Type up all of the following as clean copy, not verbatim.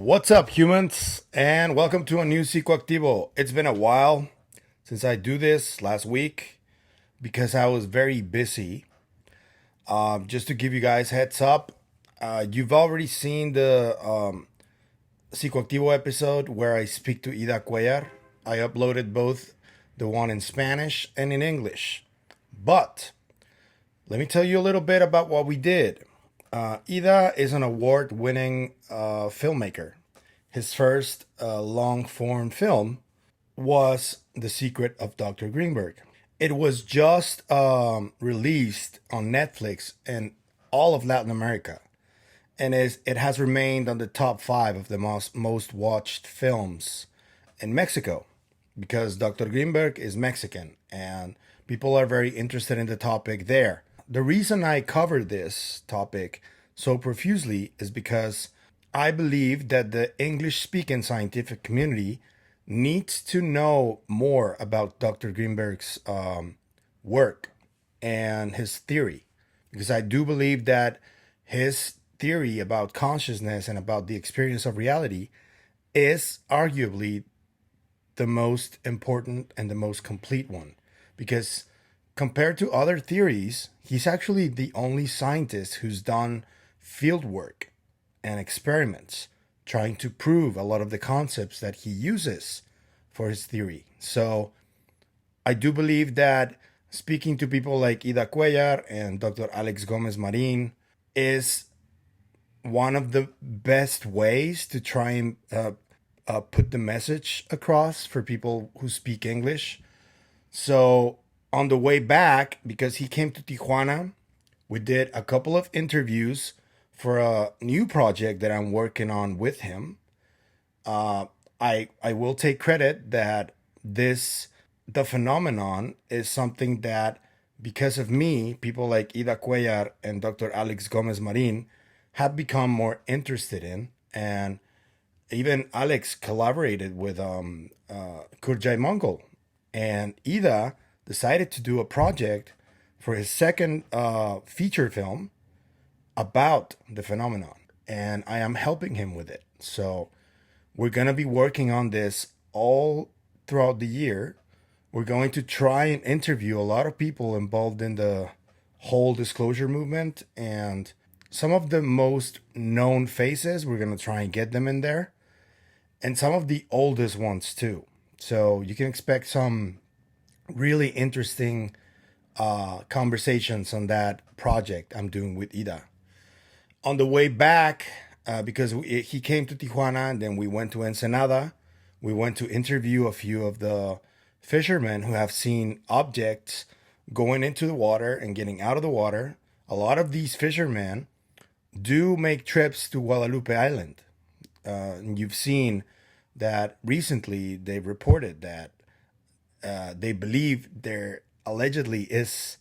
What's up, humans, and welcome to a new Psicoactivo. It's been a while since I do this last week because I was very busy. Just to give you guys heads up, you've already seen the Psicoactivo episode where I speak to Ida Cuéllar. I uploaded both the one in Spanish and in English. But let me tell you a little bit about what we did. Ida is an award winning filmmaker. His first long form film was The Secret of Dr. Greenberg. It was just released on Netflix in all of Latin America. And it has remained on the top five of the most watched films in Mexico because Dr. Greenberg is Mexican and people are very interested in the topic there. The reason I covered this topic so profusely is because I believe that the English speaking scientific community needs to know more about Dr. Greenberg's work and his theory. Because I do believe that his theory about consciousness and about the experience of reality is arguably the most important and the most complete one. Because compared to other theories, he's actually the only scientist who's done field work and experiments trying to prove a lot of the concepts that he uses for his theory. So I do believe that speaking to people like Ida Cuéllar and Dr. Alex Gomez Marin is one of the best ways to try and put the message across for people who speak English. So on the way back, because he came to Tijuana, we did a couple of interviews for a new project that I'm working on with him. I will take credit that the phenomenon is something that because of me, people like Ida Cuéllar and Dr. Alex Gomez Marin have become more interested in, and even Alex collaborated with Kurjai Mongol, and Ida decided to do a project for his second feature film about the phenomenon, and I am helping him with it. So we're going to be working on this all throughout the year. We're going to try and interview a lot of people involved in the whole disclosure movement, and some of the most known faces, we're going to try and get them in there, and some of the oldest ones too. So you can expect some really interesting conversations on that project I'm doing with Ida. On the way back, because he came to Tijuana and then we went to Ensenada, we went to interview a few of the fishermen who have seen objects going into the water and getting out of the water. A lot of these fishermen do make trips to Guadalupe Island. And you've seen that recently they've reported that they believe there allegedly is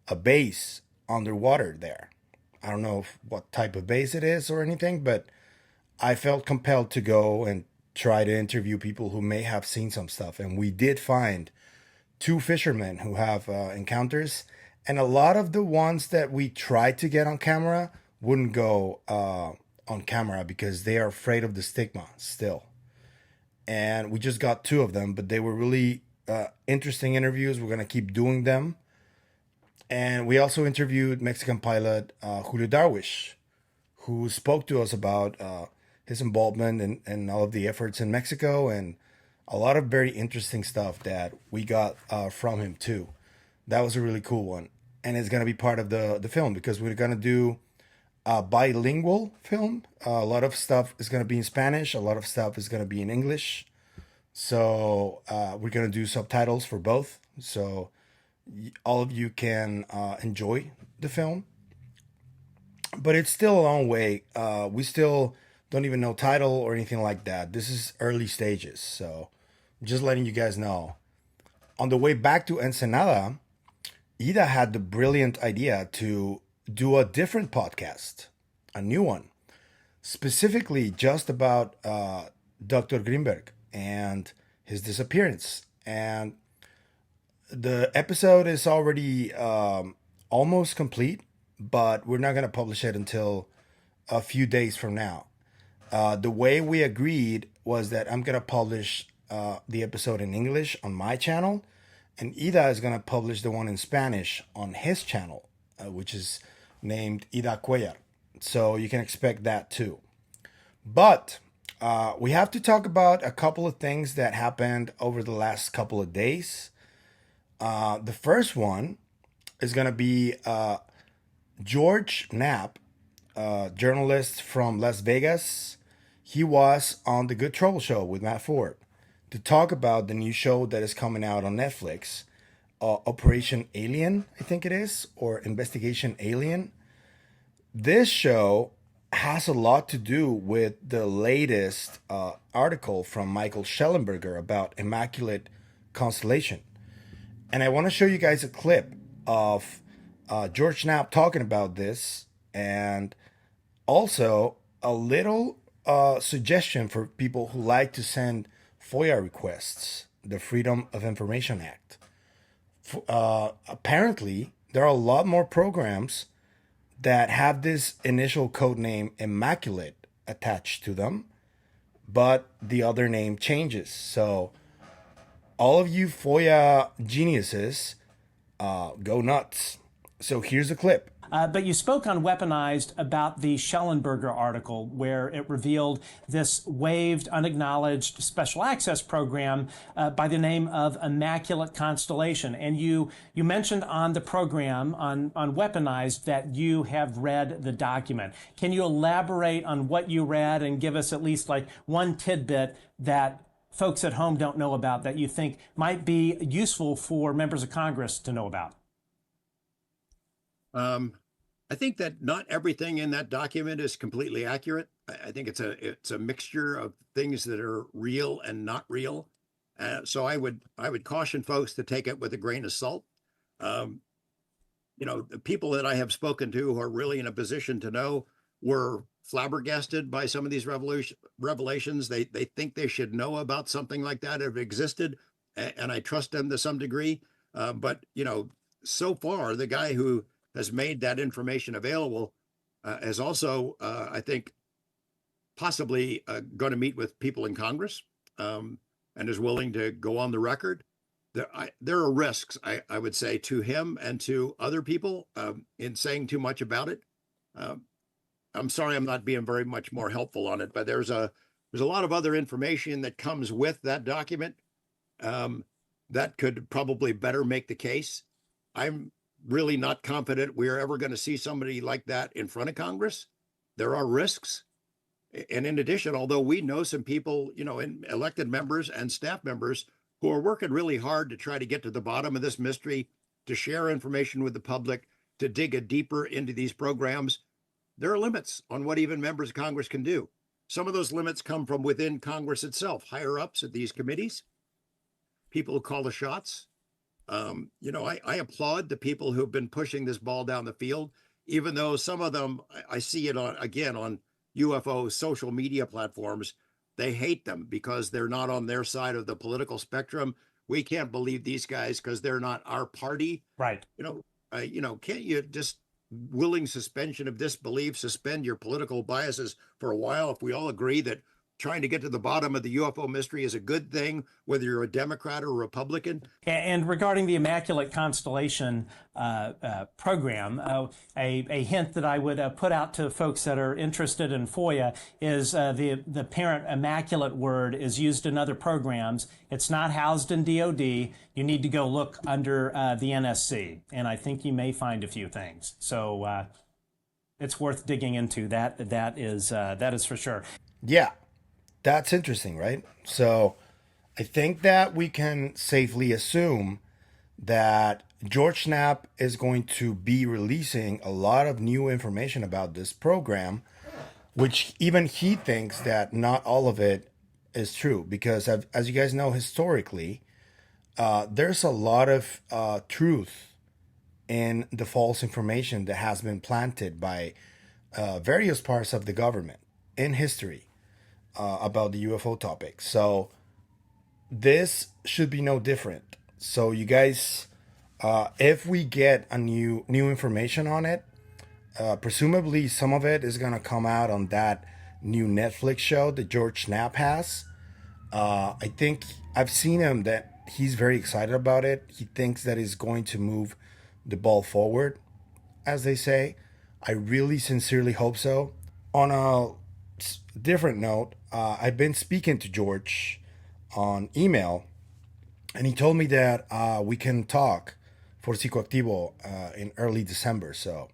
a base underwater there. I don't know what type of base it is or anything, but I felt compelled to go and try to interview people who may have seen some stuff. And we did find two fishermen who have encounters. And a lot of the ones that we tried to get on camera wouldn't go on camera because they are afraid of the stigma still. And we just got two of them, but they were really interesting interviews. We're going to keep doing them. And we also interviewed Mexican pilot Julio Darwish, who spoke to us about his involvement in all of the efforts in Mexico and a lot of very interesting stuff that we got from him too. That was a really cool one. And it's going to be part of the film because we're going to do a bilingual film. A lot of stuff is going to be in Spanish. A lot of stuff is going to be in English. So we're going to do subtitles for both. So all of you can enjoy the film, but it's still a long way. We still don't even know title or anything like that. This is early stages, so just letting you guys know. On the way back to Ensenada, Ida had the brilliant idea to do a different podcast, a new one, specifically just about Dr. Greenberg and his disappearance. And the episode is already almost complete, but we're not going to publish it until a few days from now. The way we agreed was that I'm gonna publish the episode in English on my channel, and Ida is gonna publish the one in Spanish on his channel, which is named Ida Cuéllar. So you can expect that too. But we have to talk about a couple of things that happened over the last couple of days. The first one is gonna be George Knapp, journalist from Las Vegas. He was on the Good Trouble Show with Matt Ford to talk about the new show that is coming out on Netflix, Operation Alien, I think it is, or Investigation Alien. This show has a lot to do with the latest article from Michael Schellenberger about Immaculate Constellation. And I want to show you guys a clip of George Knapp talking about this, and also a little suggestion for people who like to send FOIA requests, the Freedom of Information Act. Apparently, there are a lot more programs that have this initial code name Immaculate attached to them, but the other name changes. So, all of you FOIA geniuses, go nuts. So, here's a clip. But you spoke on Weaponized about the Schellenberger article where it revealed this waived, unacknowledged special access program by the name of Immaculate Constellation. And you mentioned on the program on Weaponized that you have read the document. Can you elaborate on what you read and give us at least like one tidbit that folks at home don't know about that you think might be useful for members of Congress to know about? I think that not everything in that document is completely accurate. I think it's a mixture of things that are real and not real. So I would caution folks to take it with a grain of salt. The people that I have spoken to who are really in a position to know were flabbergasted by some of these revelations. They think they should know about something like that if it existed, and I trust them to some degree. But so far, the guy who has made that information available is also, I think, possibly going to meet with people in Congress and is willing to go on the record. There are risks, I would say, to him and to other people in saying too much about it. I'm sorry I'm not being very much more helpful on it, but there's a lot of other information that comes with that document that could probably better make the case. I'm really not confident we're ever going to see somebody like that in front of Congress. There are risks. And in addition, although we know some people, in elected members and staff members who are working really hard to try to get to the bottom of this mystery, to share information with the public, to dig deeper into these programs, there are limits on what even members of Congress can do. Some of those limits come from within Congress itself, higher ups at these committees, people who call the shots. I applaud the people who've been pushing this ball down the field, even though some of them, I see it on UFO social media platforms. They hate them because they're not on their side of the political spectrum. We can't believe these guys because they're not our party. Right. Can't you just willing suspension of disbelief, suspend your political biases for a while if we all agree that trying to get to the bottom of the UFO mystery is a good thing, whether you're a Democrat or a Republican? And regarding the Immaculate Constellation program, a hint that I would put out to folks that are interested in FOIA is the parent Immaculate word is used in other programs. It's not housed in DOD. You need to go look under the NSC, and I think you may find a few things. So it's worth digging into. That is for sure. Yeah. That's interesting, right? So I think that we can safely assume that George Knapp is going to be releasing a lot of new information about this program, which even he thinks that not all of it is true. Because as you guys know, historically, there's a lot of truth in the false information that has been planted by various parts of the government in history. About the UFO topic. So this should be no different. So you guys, if we get a new information on it, presumably some of it is gonna come out on that new Netflix show that George Knapp has. I think I've seen him that he's very excited about it. He thinks that it's going to move the ball forward, as they say. I really sincerely hope so. On a different note, I've been speaking to George on email, and he told me that we can talk for Psicoactivo in early December. So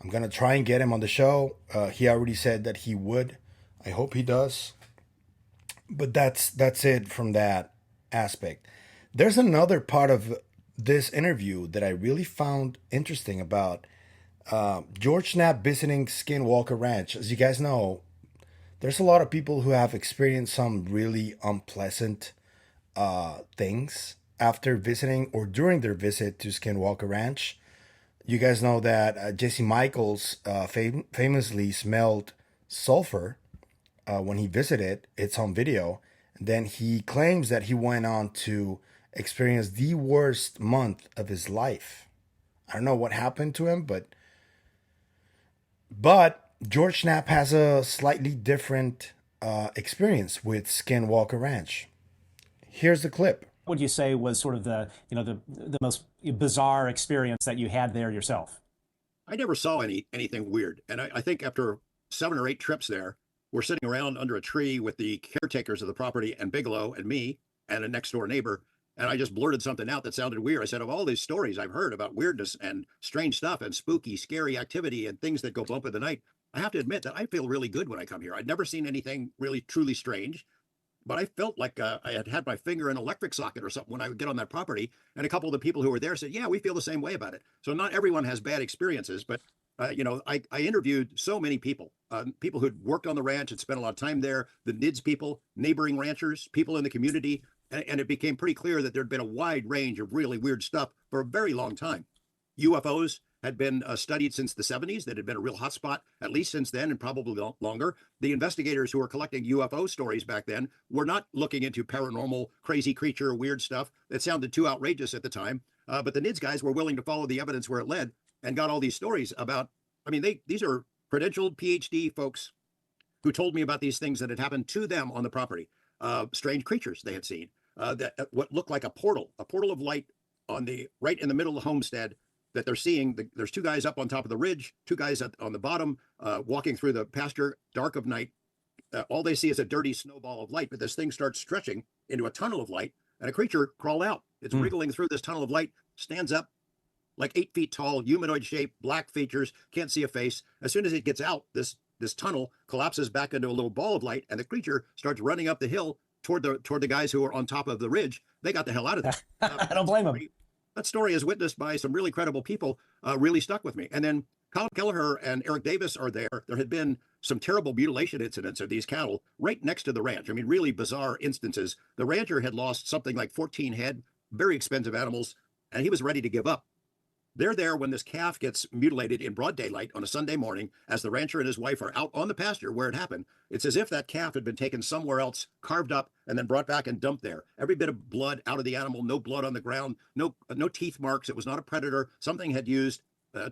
I'm gonna try and get him on the show. He already said that he would. I hope he does. But that's it from that aspect. There's another part of this interview that I really found interesting about George Knapp visiting Skinwalker Ranch. As you guys know, there's a lot of people who have experienced some really unpleasant things after visiting or during their visit to Skinwalker Ranch. You guys know that Jesse Michaels famously smelled sulfur when he visited. It's on video. Then he claims that he went on to experience the worst month of his life. I don't know what happened to him, but George Knapp has a slightly different experience with Skinwalker Ranch. Here's the clip. What would you say was sort of the most bizarre experience that you had there yourself? I never saw anything weird. And I think after 7 or 8 trips there, we're sitting around under a tree with the caretakers of the property and Bigelow and me and a next door neighbor. And I just blurted something out that sounded weird. I said, of all these stories I've heard about weirdness and strange stuff and spooky, scary activity and things that go bump in the night, I have to admit that I feel really good when I come here. I'd never seen anything really truly strange, but I felt like I had my finger in an electric socket or something when I would get on that property. And a couple of the people who were there said, yeah, we feel the same way about it. So not everyone has bad experiences, but I interviewed so many people, people who'd worked on the ranch and spent a lot of time there, the NIDS people, neighboring ranchers, people in the community. And it became pretty clear that there'd been a wide range of really weird stuff for a very long time. UFOs had been studied since the 70s. That had been a real hotspot, at least since then, and probably longer. The investigators who were collecting UFO stories back then were not looking into paranormal, crazy creature, weird stuff that sounded too outrageous at the time. But the NIDS guys were willing to follow the evidence where it led and got all these stories about, these are credentialed PhD folks who told me about these things that had happened to them on the property, strange creatures they had seen, that what looked like a portal of light right in the middle of the homestead that they're seeing. There's 2 guys up on top of the ridge, 2 guys on the bottom, walking through the pasture, dark of night. All they see is a dirty snowball of light, but this thing starts stretching into a tunnel of light, and a creature crawled out. It's wriggling through this tunnel of light, stands up, like 8 feet tall, humanoid shape, black features, can't see a face. As soon as it gets out, this tunnel collapses back into a little ball of light, and the creature starts running up the hill toward the guys who are on top of the ridge. They got the hell out of there. I don't blame them. That story is witnessed by some really credible people, really stuck with me. And then Colin Kelleher and Eric Davis are there. There had been some terrible mutilation incidents of these cattle right next to the ranch. Really bizarre instances. The rancher had lost something like 14 head, very expensive animals, and he was ready to give up. They're there when this calf gets mutilated in broad daylight on a Sunday morning as the rancher and his wife are out on the pasture where it happened. It's as if that calf had been taken somewhere else, carved up, and then brought back and dumped there. Every bit of blood out of the animal, no blood on the ground, no teeth marks. It was not a predator. Something had used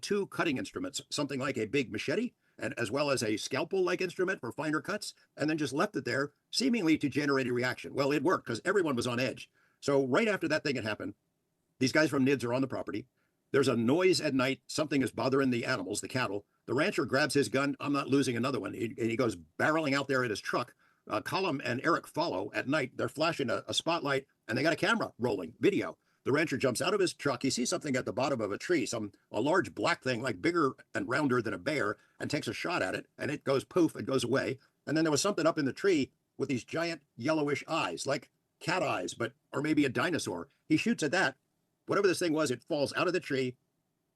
2 cutting instruments, something like a big machete, and as well as a scalpel-like instrument for finer cuts, and then just left it there, seemingly to generate a reaction. Well, it worked because everyone was on edge. So right after that thing had happened, these guys from NIDS are on the property. There's a noise at night. Something is bothering the animals, the cattle. The rancher grabs his gun. I'm not losing another one. And he goes barreling out there in his truck. Colin and Eric follow at night. They're flashing a spotlight, and they got a camera rolling video. The rancher jumps out of his truck. He sees something at the bottom of a tree, a large black thing, like bigger and rounder than a bear, and takes a shot at it. And it goes poof, it goes away. And then there was something up in the tree with these giant yellowish eyes, like cat eyes, or maybe a dinosaur. He shoots at that. Whatever this thing was, it falls out of the tree.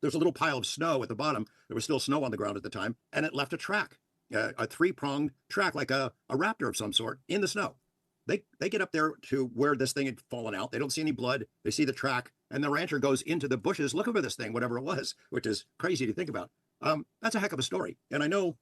There's a little pile of snow at the bottom. There was still snow on the ground at the time, and it left a track, a 3-pronged track, like a raptor of some sort, in the snow. They get up there to where this thing had fallen out. They don't see any blood. They see the track, and the rancher goes into the bushes looking for this thing, whatever it was, which is crazy to think about. That's a heck of a story. And I know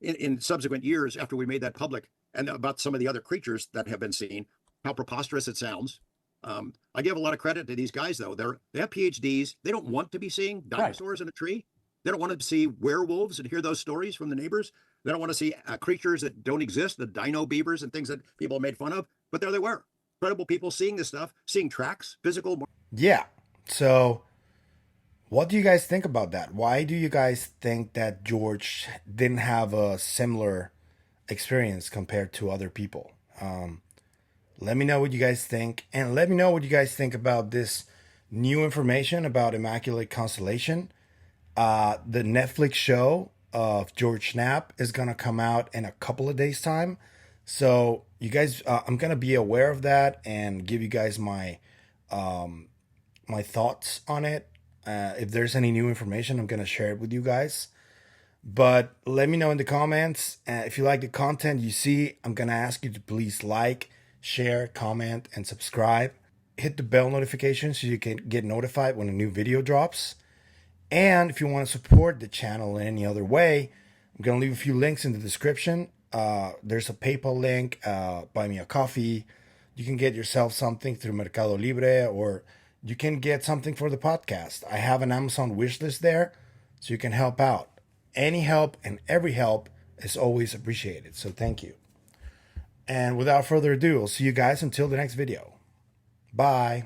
in subsequent years after we made that public and about some of the other creatures that have been seen, how preposterous it sounds. I give a lot of credit to these guys, though. They have PhDs. They don't want to be seeing dinosaurs in a tree. They don't want to see werewolves and hear those stories from the neighbors. They don't want to see creatures that don't exist, the dino beavers and things that people made fun of. But there they were. Credible people seeing this stuff, seeing tracks, physical. Yeah. So, what do you guys think about that? Why do you guys think that George didn't have a similar experience compared to other people? Let me know what you guys think, and let me know what you guys think about this new information about Immaculate Constellation. The Netflix show of George Knapp is gonna come out in a couple of days' time, so you guys, I'm gonna be aware of that and give you guys my thoughts on it. If there's any new information, I'm gonna share it with you guys. But let me know in the comments. If you like the content you see, I'm gonna ask you to please like, share, comment, and subscribe. Hit the bell notification so you can get notified when a new video drops. And if you want to support the channel in any other way, I'm gonna leave a few links in the description. There's a PayPal link, buy me a coffee. You can get yourself something through Mercado Libre, or you can get something for the podcast. I have an Amazon wishlist there, so you can help out. Any help and every help is always appreciated. So thank you. And without further ado, I'll see you guys until the next video. Bye.